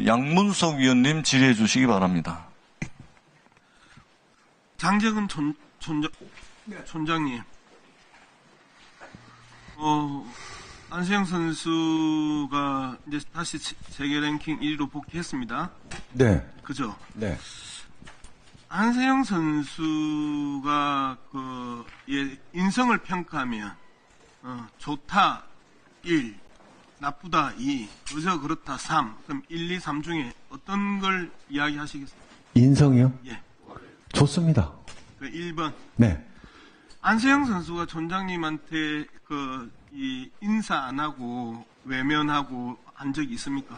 양문석 위원님 질의해 주시기 바랍니다. 장재근 촌장님, 안세영 선수가 이제 다시 세계 랭킹 1위로 복귀했습니다. 네. 그죠? 네. 안세영 선수가 인성을 평가하면 좋다 1, 나쁘다 2, 그저 그렇다 3, 그럼 1, 2, 3 중에 어떤 걸 이야기하시겠어요? 인성이요? 예. 좋습니다. 1번. 네. 안세영 선수가 촌장님한테 이 인사 안 하고 외면하고 한 적이 있습니까?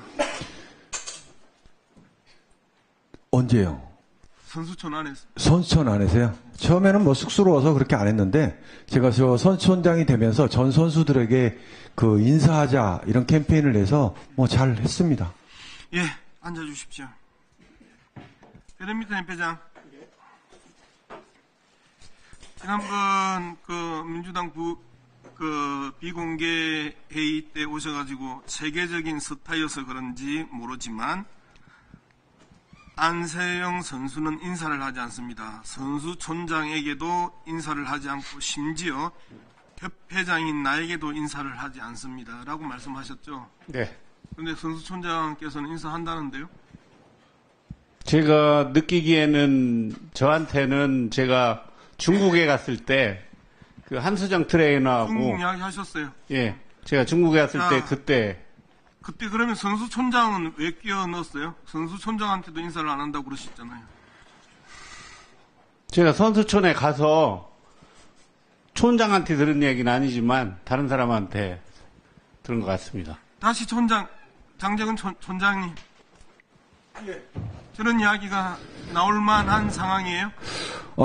언제요? 선수촌 안에서. 선수촌 안에서요? 처음에는 뭐 쑥스러워서 그렇게 안 했는데, 제가 저 선수촌장이 되면서 전 선수들에게 인사하자 이런 캠페인을 해서 뭐 잘 했습니다. 예, 앉아주십시오. 배드민턴 협회장. 지난번 민주당 비공개 회의 때 오셔가지고 세계적인 스타여서 그런지 모르지만 안세영 선수는 인사를 하지 않습니다. 선수촌장에게도 인사를 하지 않고 심지어 협회장인 나에게도 인사를 하지 않습니다. 라고 말씀하셨죠? 네. 그런데 선수촌장께서는 인사한다는데요? 제가 느끼기에는 저한테는 제가 중국에 갔을 때 한수정 트레이너하고 중국 이야기 하셨어요. 예, 제가 중국에 갔을 때 그때 그러면 선수촌장은 왜 끼워 넣었어요? 선수촌장한테도 인사를 안 한다고 그러셨잖아요. 제가 선수촌에 가서 촌장한테 들은 얘기는 아니지만 다른 사람한테 들은 것 같습니다. 다시 장재근 촌장님. 저런 이야기가 나올 만한 상황이에요?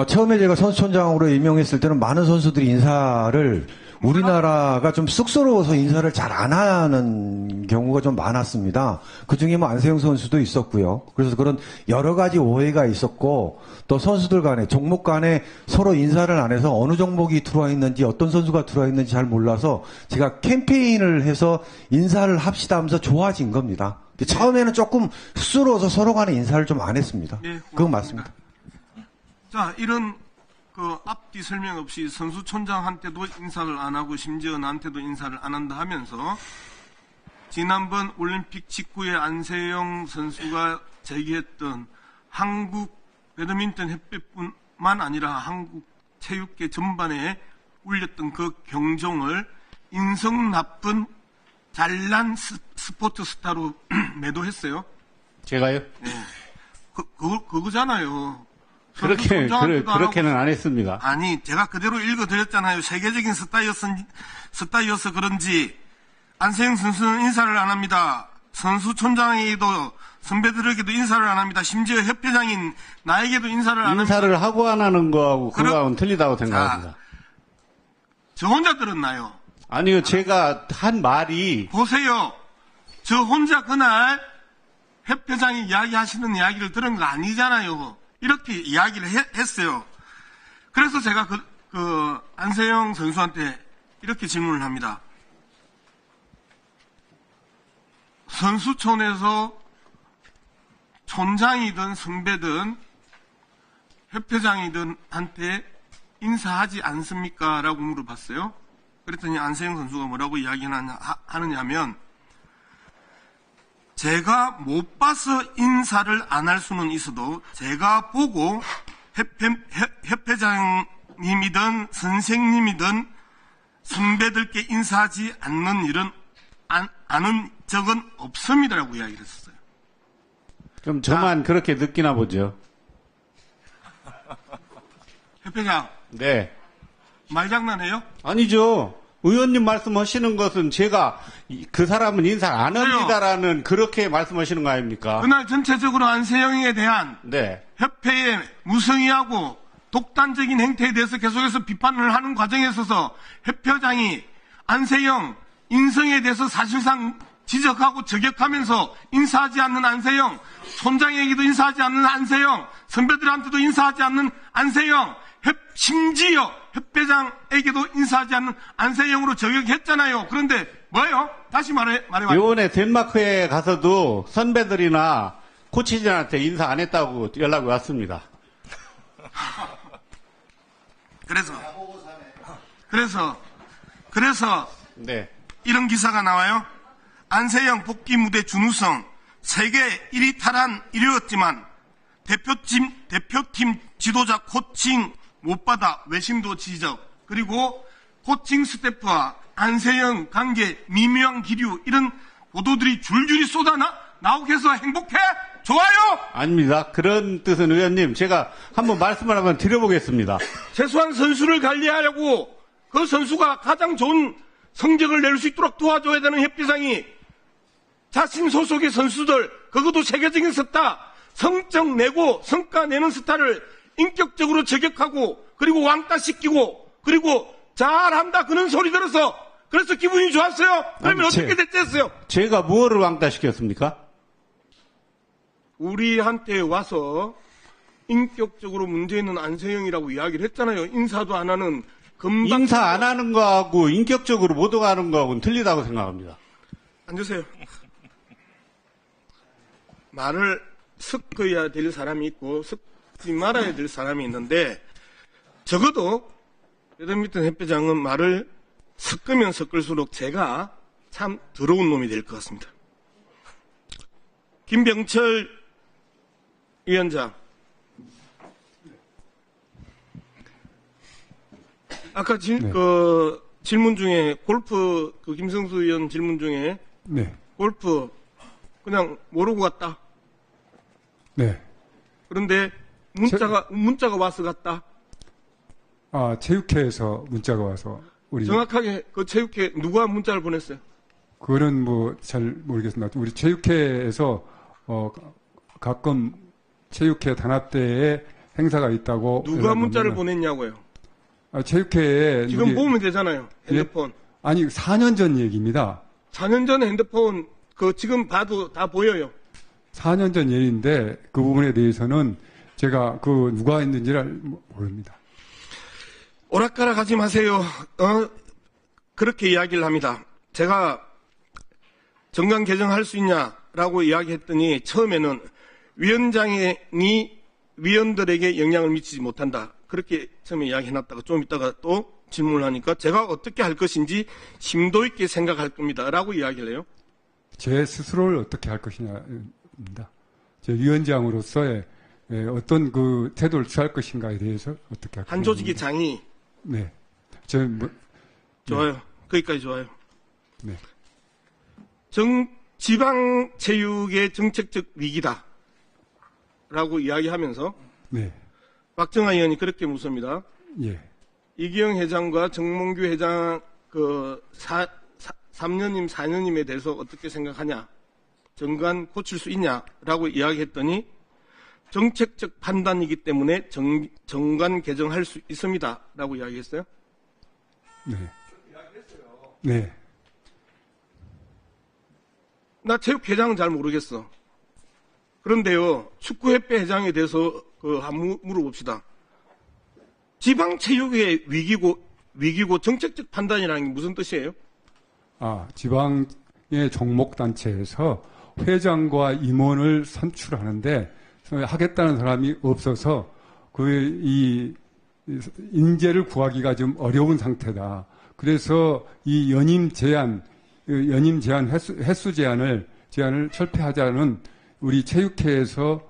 처음에 제가 선수촌장으로 임명했을 때는 많은 선수들이 인사를, 우리나라가 좀 쑥스러워서 인사를 잘 안 하는 경우가 좀 많았습니다. 그 중에 뭐 안세영 선수도 있었고요. 그래서 그런 여러 가지 오해가 있었고, 또 선수들 간에, 종목 간에 서로 인사를 안 해서 어느 종목이 들어와 있는지, 어떤 선수가 들어와 있는지 잘 몰라서 제가 캠페인을 해서 인사를 합시다 하면서 좋아진 겁니다. 처음에는 조금 쑥스러워서 서로 간에 인사를 좀 안 했습니다. 네, 그건 맞습니다. 자, 이런 앞뒤 설명 없이 선수촌장한테도 인사를 안 하고 심지어 나한테도 인사를 안 한다 하면서 지난번 올림픽 직후에 안세영 선수가 제기했던 한국 배드민턴 협회뿐만 아니라 한국 체육계 전반에 울렸던 그 경종을 인성 나쁜 잘난 스포츠 스타로 매도했어요. 제가요? 네. 그거잖아요. 그렇게는 안 했습니다. 아니, 제가 그대로 읽어드렸잖아요. 세계적인 스타여서 그런지 안세영 선수는 인사를 안 합니다. 선수촌장에게도 선배들에게도 인사를 안 합니다. 심지어 협회장인 나에게도 인사를 안 합니다. 인사를 하고 안 하는 거하고 그거하고는 틀리다고 생각합니다. 저 혼자 들었나요? 아니요, 제가 한 말이 보세요. 저 혼자 그날 협회장이 이야기하시는 이야기를 들은 거 아니잖아요. 이렇게 이야기를 했어요. 그래서 제가 안세영 선수한테 이렇게 질문을 합니다. 선수촌에서 촌장이든 선배든 협회장이든 한테 인사하지 않습니까? 라고 물어봤어요. 그랬더니 안세영 선수가 뭐라고 이야기하느냐면 제가 못 봐서 인사를 안 할 수는 있어도 제가 보고 협회장님이든 선생님이든 선배들께 인사하지 않는 일은 아는 적은 없습니다라고 이야기를 했었어요. 그럼 저만 그렇게 느끼나 보죠. 협회장. 네. 말장난해요? 아니죠. 의원님 말씀하시는 것은 제가 그 사람은 인사를 안 합니다라는 그렇게 말씀하시는 거 아닙니까? 그날 전체적으로 안세영에 대한 네. 협회의 무성의하고 독단적인 행태에 대해서 계속해서 비판을 하는 과정에 있어서 협회장이 안세영 인성에 대해서 사실상 지적하고 저격하면서 인사하지 않는 안세영, 촌장에게도 인사하지 않는 안세영, 선배들한테도 인사하지 않는 안세영, 심지어 협회장에게도 인사하지 않는 안세영으로 저격했잖아요. 그런데 뭐예요? 다시 말해봐. 요번에 덴마크에 가서도 선배들이나 코치진한테 인사 안 했다고 연락이 왔습니다. 그래서 네. 이런 기사가 나와요. 안세영 복귀 무대 준우승 세계 1위 탈환 1위였지만 대표팀 지도자 코칭 못 받아 외심도 지적, 그리고 코칭 스태프와 안세영 관계 미묘한 기류, 이런 보도들이 줄줄이 나오게 해서 행복해? 좋아요? 아닙니다. 그런 뜻은 의원님, 제가 한번 말씀을 한번 드려보겠습니다. 최소한 선수를 관리하려고 그 선수가 가장 좋은 성적을 낼 수 있도록 도와줘야 되는 협회장이 자신 소속의 선수들, 그것도 세계적인 스타, 성적 내고 성과 내는 스타를 인격적으로 저격하고 그리고 왕따시키고 그리고 잘한다 그런 소리 들어서 그래서 기분이 좋았어요? 그러면 어떻게 됐겠어요? 제가 무엇을 왕따시켰습니까? 우리한테 와서 인격적으로 문제 있는 안세영이라고 이야기를 했잖아요. 인사도 안 하는 금방. 인사 안 하는 거하고 인격적으로 못 오가는 거하고는 틀리다고 생각합니다. 앉으세요. 말을 섞어야 될 사람이 있고 섞지 말아야 될 사람이 있는데 적어도 배드민턴 협회장은 말을 섞으면 섞을수록 제가 참 더러운 놈이 될 것 같습니다. 김병철 위원장, 아까 질문 중에 골프 김성수 의원 질문 중에 네. 골프 그냥 모르고 갔다. 네. 그런데 문자가 와서 갔다. 아, 체육회에서 문자가 와서 우리 정확하게 그 체육회 누가 문자를 보냈어요? 그거는 뭐 잘 모르겠습니다. 우리 체육회에서 가끔 체육회 단합대에 행사가 있다고 누가 문자를 보냈냐고요? 체육회에 지금 보면 되잖아요. 핸드폰. 예? 아니 4년 전 얘기입니다. 4년 전 핸드폰 지금 봐도 다 보여요. 4년 전 얘기인데 그 부분에 대해서는 제가 누가 했는지를 모릅니다. 오락가락 하지 마세요. 그렇게 이야기를 합니다. 제가 정관 개정할 수 있냐라고 이야기했더니 처음에는 위원장이 위원들에게 영향을 미치지 못한다. 그렇게 처음에 이야기해놨다가 좀 있다가 또 질문을 하니까 제가 어떻게 할 것인지 심도 있게 생각할 겁니다. 라고 이야기를 해요. 제 스스로를 어떻게 할 것이냐입니다. 제 위원장으로서의 어떤 태도를 취할 것인가에 대해서 어떻게 할 것인가. 한 조직의 장이. 네. 좋아요. 거기까지 좋아요. 네. 지방체육의 정책적 위기다. 라고 이야기하면서. 네. 박정하 의원이 그렇게 묻습니다. 예. 이기영 회장과 정몽규 회장 3년임, 4년임에 대해서 어떻게 생각하냐? 정관 고칠 수 있냐라고 이야기했더니 정책적 판단이기 때문에 정관 개정할 수 있습니다라고 이야기했어요. 네. 네. 나 체육회장은 잘 모르겠어. 그런데요, 축구협회 회장에 대해서 한번 물어봅시다. 지방체육의 위기고 정책적 판단이라는 게 무슨 뜻이에요? 지방의 종목단체에서 회장과 임원을 선출하는데 하겠다는 사람이 없어서 이 인재를 구하기가 좀 어려운 상태다. 그래서 이 연임 제한 횟수 제한을 철폐하자는 우리 체육회에서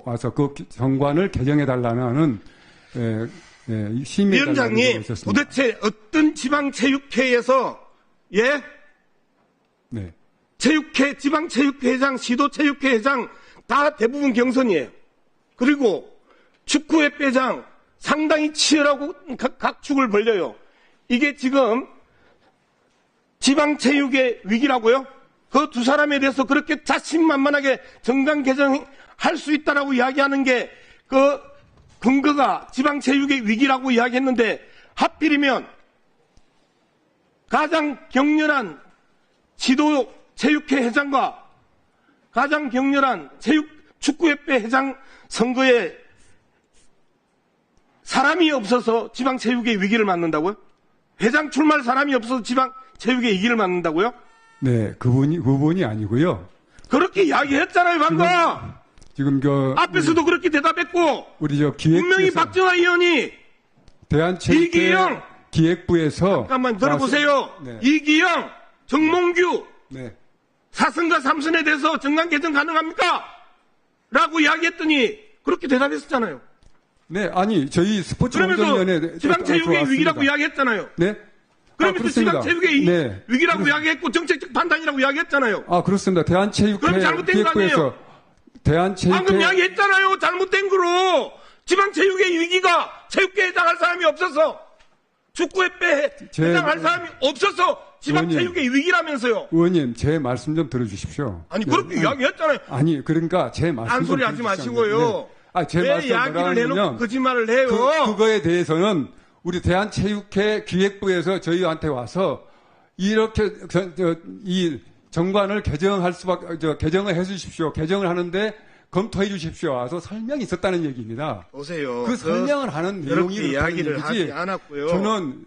와서 그 정관을 개정해달라는 심의 위원장님, 도대체 어떤 지방체육회에서 네. 체육회, 지방체육회장, 시도체육회장 다 대부분 경선이에요. 그리고 축구협회장 상당히 치열하고 각 축을 벌려요. 이게 지금 지방체육의 위기라고요? 그 두 사람에 대해서 그렇게 자신만만하게 정관 개정할 수 있다라고 이야기하는 게 근거가 지방체육의 위기라고 이야기했는데 하필이면 가장 격렬한 지도 체육회 회장과 가장 격렬한 축구협회 회장 선거에 사람이 없어서 지방체육의 위기를 맞는다고요? 회장 출마할 사람이 없어서 지방체육회 위기를 만든다고요? 네, 그분이 아니고요. 그렇게 이야기했잖아요, 방금. 지금 앞에서도 그렇게 대답했고, 우리 저 분명히 기획부에서 박정아 의원이 대한체육회 이기영! 기획부에서 잠깐만 들어보세요. 네. 이기영, 정몽규, 네. 4선과 3선에 대해서 정관 개정 가능합니까? 라고 이야기했더니 그렇게 대답했었잖아요. 네, 아니 저희 스포츠 그러면서 공정위원회 지방체육회 위기라고 이야기했잖아요. 네. 그러면서 그렇습니다. 지방체육회 네. 위기라고 이야기했고 정책적 판단이라고 이야기했잖아요. 아, 그렇습니다. 대한체육회 그럼 잘못된 거 아니에요? 기획부에서 대한체육회 방금 이야기했잖아요. 잘못된 거로. 지방체육회 위기가 체육회에 해당할 사람이 없어서, 축구협회에 해당할 사람이 없어서 지방체육회 위기라면서요. 의원님, 제 말씀 좀 들어주십시오. 아니 그렇게 이야기했잖아요. 아니, 그러니까 제 말씀 좀 딴소리 하지 들어주십시오. 마시고요. 네. 아, 제 왜 말씀 이야기를 해놓고 거짓말을 해요? 그거에 대해서는 우리 대한체육회 기획부에서 저희한테 와서 이렇게 이 정관을 개정을 해 주십시오. 개정을 하는데 검토해 주십시오. 와서 설명이 있었다는 얘기입니다. 보세요. 그 설명을 하는 내용이 그렇게 이야기를 얘기지. 하지 않았고요. 저는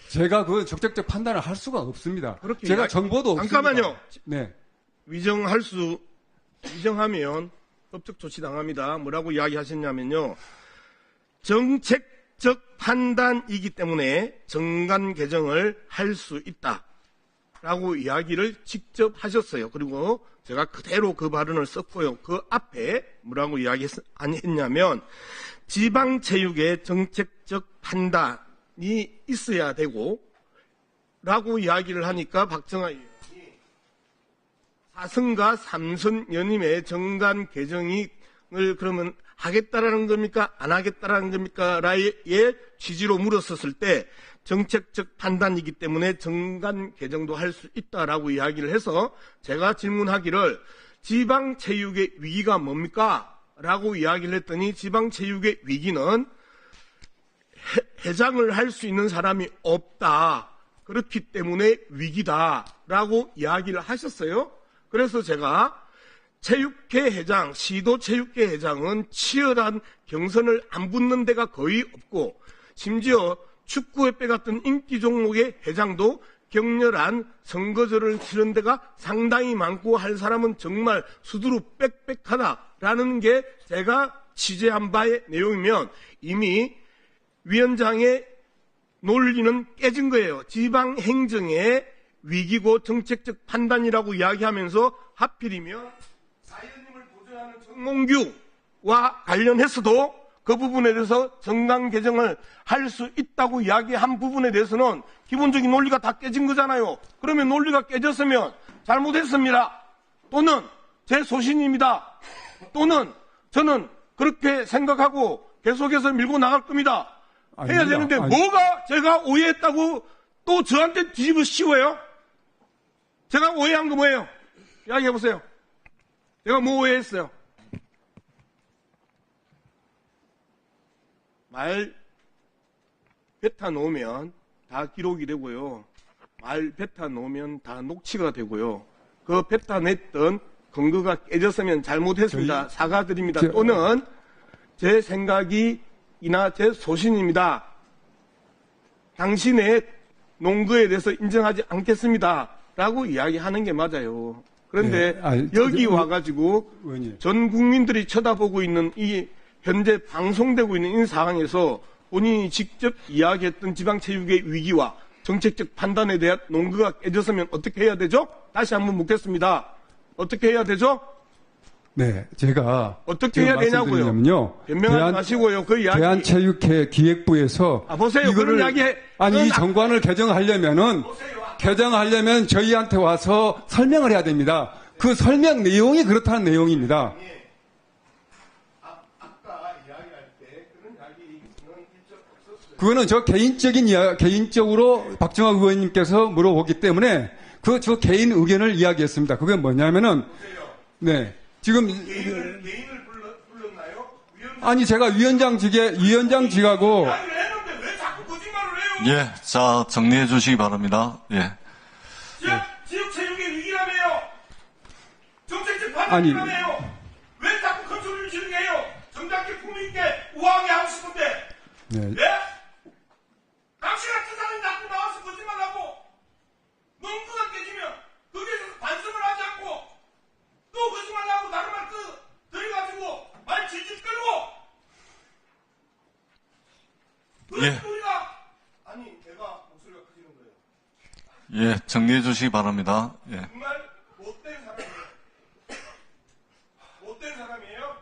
제가 그 적극적 판단을 할 수가 없습니다. 그렇게 제가 정보도 없습니다. 잠깐만요. 네. 위정하면 법적 조치 당합니다. 뭐라고 이야기하셨냐면요. 정책적 판단이기 때문에 정관 개정을 할 수 있다라고 이야기를 직접 하셨어요. 그리고 제가 그대로 그 발언을 썼고요. 그 앞에 뭐라고 이야기했냐면 지방체육의 정책적 판단이 있어야 되고 라고 이야기를 하니까 박정아 의원이 4선과 3선 연임의 정관 개정을 그러면 하겠다라는 겁니까? 안 하겠다라는 겁니까? 라의 취지로 물었었을 때 정책적 판단이기 때문에 정관 개정도 할 수 있다라고 이야기를 해서 제가 질문하기를 지방체육의 위기가 뭡니까? 라고 이야기를 했더니 지방체육의 위기는 회장을 할 수 있는 사람이 없다. 그렇기 때문에 위기다라고 이야기를 하셨어요. 그래서 제가 체육회 회장, 시도체육회 회장은 치열한 경선을 안 붙는 데가 거의 없고 심지어 축구협회 같은 인기 종목의 회장도 격렬한 선거전을 치른 데가 상당히 많고 할 사람은 정말 수두룩 빽빽하다라는 게 제가 취재한 바의 내용이면 이미 위원장의 논리는 깨진 거예요. 지방행정의 위기고 정책적 판단이라고 이야기하면서 하필이면 사회자님을 보좌하는 정몽규와 관련해서도 그 부분에 대해서 정당 개정을 할 수 있다고 이야기한 부분에 대해서는 기본적인 논리가 다 깨진 거잖아요. 그러면 논리가 깨졌으면 잘못했습니다. 또는 제 소신입니다. 또는 저는 그렇게 생각하고 계속해서 밀고 나갈 겁니다. 해야 아닙니다. 되는데 뭐가 제가 오해했다고 또 저한테 뒤집어 씌워요? 제가 오해한 거 뭐예요? 이야기해 보세요. 제가 뭐 오해했어요? 말 뱉어 놓으면 다 기록이 되고요. 말 뱉어 놓으면 다 녹취가 되고요. 그 뱉어 냈던 근거가 깨졌으면 잘못했습니다. 사과드립니다. 또는 제 생각이나 제 소신입니다. 당신의 논거에 대해서 인정하지 않겠습니다. 라고 이야기하는 게 맞아요. 그런데 네, 여기 와가지고 의원님. 전 국민들이 쳐다보고 있는 이 현재 방송되고 있는 이 상황에서 본인이 직접 이야기했던 지방체육의 위기와 정책적 판단에 대한 논거가 깨졌으면 어떻게 해야 되죠? 다시 한번 묻겠습니다. 어떻게 해야 되죠? 네, 제가 어떻게 해야 되냐고요? 말씀드리냐면요. 변명하지 마시고요. 그 이야기. 대한체육회 기획부에서 보세요. 그런 이야기 아니 이 정관을 개정하려면 저희한테 와서 설명을 해야 됩니다. 그 설명 내용이 그렇다는 내용입니다. 아까 이야기할 때 그런 이야기는 일절 없었어요. 그거는 저 개인적으로 박정아 의원님께서 물어보기 때문에 그 저 개인 의견을 이야기했습니다. 그게 뭐냐면은 네 지금 개인을 불렀나요? 아니 제가 위원장직하고 이야기를 했는데 왜 자꾸 거짓말을 해요? 예, 자, 정리해 주시기 바랍니다. 예. 지역체육의 위기라며요. 정책적 아니. 판단이라며요. 왜 자꾸 큰 소리를 지르게 해요? 정답게 국민께 우아하게 하고 싶은데. 네. 예? 당신 같은 사람이 자꾸 나와서 거짓말하고 예, 정리해 주시기 바랍니다. 예. 정말 못된 사람이에요. 못된 사람이에요.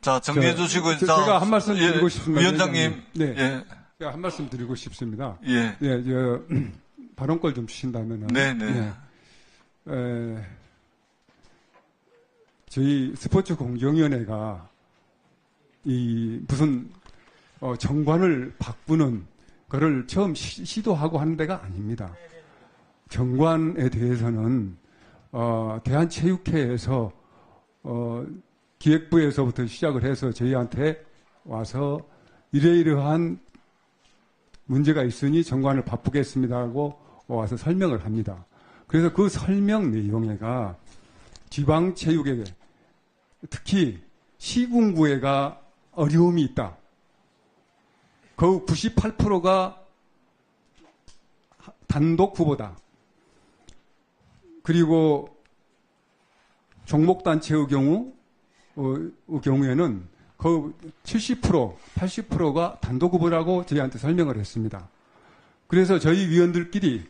자, 정리해 주시고, 자. 제가 한 말씀 예, 드리고 싶습니다. 위원장님. 네. 예. 제가 한 말씀 드리고 싶습니다. 예. 예, 발언권 좀 주신다면은. 네네. 저희 스포츠 공정위원회가 무슨 정관을 바꾸는 거를 처음 시도하고 하는 데가 아닙니다. 정관에 대해서는 대한체육회에서 기획부에서부터 시작을 해서 저희한테 와서 이러이러한 문제가 있으니 정관을 바꾸겠습니다 하고 와서 설명을 합니다. 그래서 그 설명 내용에가 지방체육회, 특히 시군구회가 어려움이 있다. 거의 98%가 단독 후보다. 그리고 종목단체의 경우에는 거의 70%, 80%가 단독 후보라고 저희한테 설명을 했습니다. 그래서 저희 위원들끼리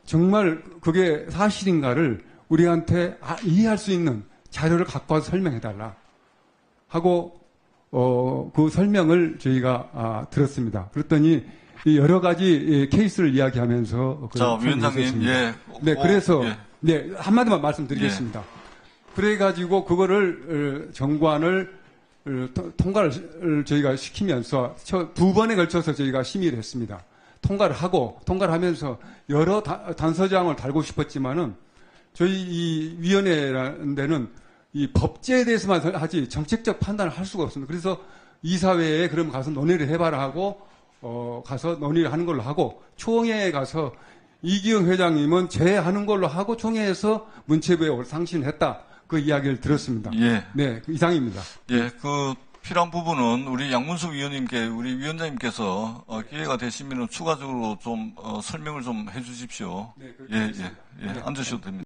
정말 그게 사실인가를 우리한테 이해할 수 있는 자료를 갖고 와서 설명해달라 하고 그 설명을 저희가 들었습니다. 그랬더니 여러 가지 케이스를 이야기하면서 자, 위원장님, 예. 네, 그래서 예. 네, 한마디만 말씀드리겠습니다. 그래가지고 그거를 정관을 통과를 저희가 시키면서 두 번에 걸쳐서 저희가 심의를 했습니다. 통과를 하면서 여러 단서장을 달고 싶었지만은 저희 이 위원회라는 데는 이 법제에 대해서만 하지 정책적 판단을 할 수가 없습니다. 그래서 이사회에 그럼 가서 논의를 해봐라 하고 가서 논의를 하는 걸로 하고 총회에 가서 이기영 회장님은 제하는 걸로 하고 총회에서 문체부에 상신했다. 그 이야기를 들었습니다. 예. 네, 이상입니다. 예, 그 필요한 부분은 우리 양문숙 위원님께, 우리 위원장님께서 기회가 되시면 추가적으로 좀 설명을 좀 해주십시오. 네, 그렇게 예, 하겠습니다. 예, 예. 네. 앉으셔도 됩니다.